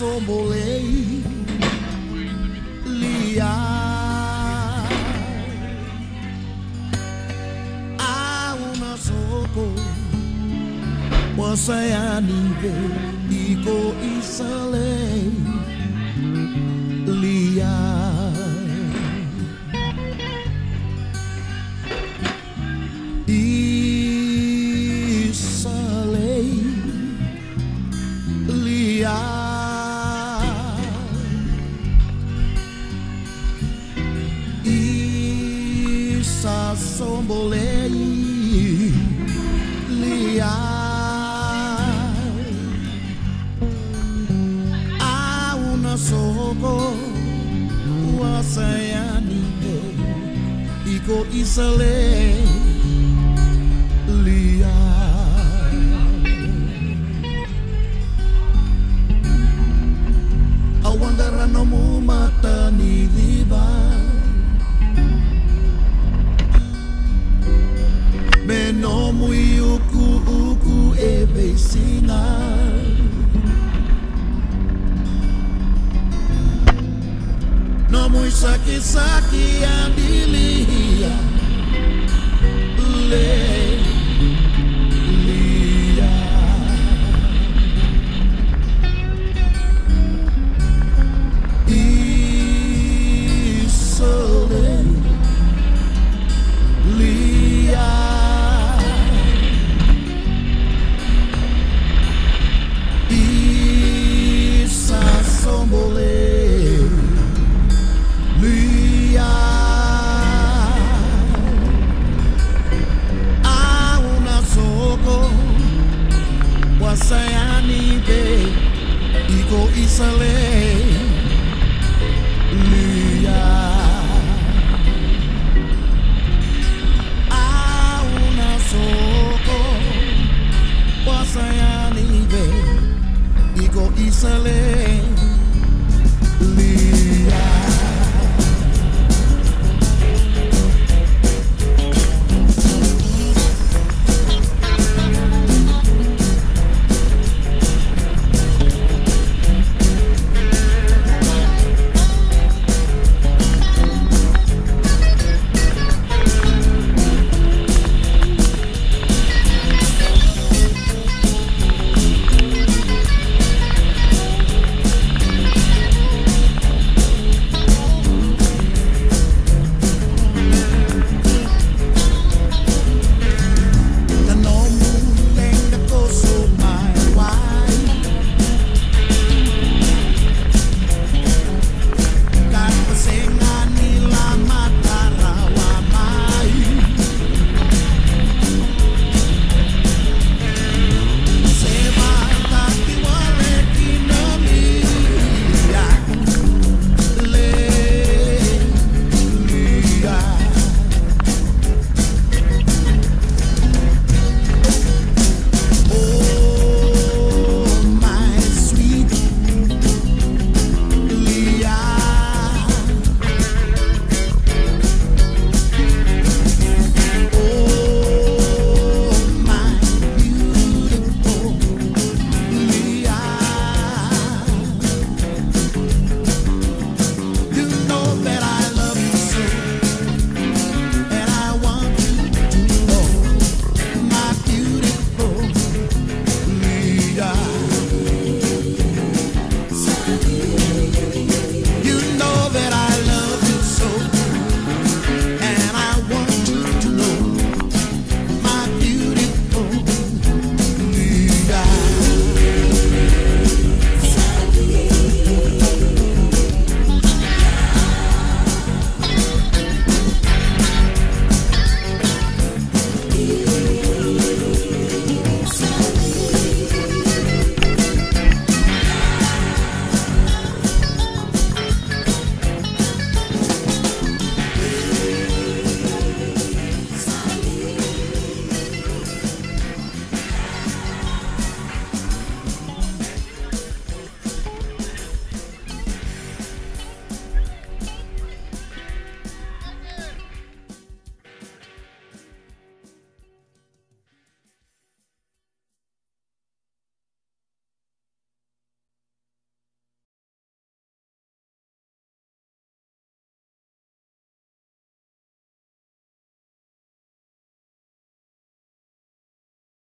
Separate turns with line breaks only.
sombolei lia a una soko wasaya nive iko isalei lia isalei lia isa sombolei lia a una soko wasaya nive iko isalei lia awandara no mata ni diva me no mui uku e veicinha no mui saki andilia le lia isole lia isa sombole lia a una soko wasayani be iko isale lia a una soko wasayani be iko isale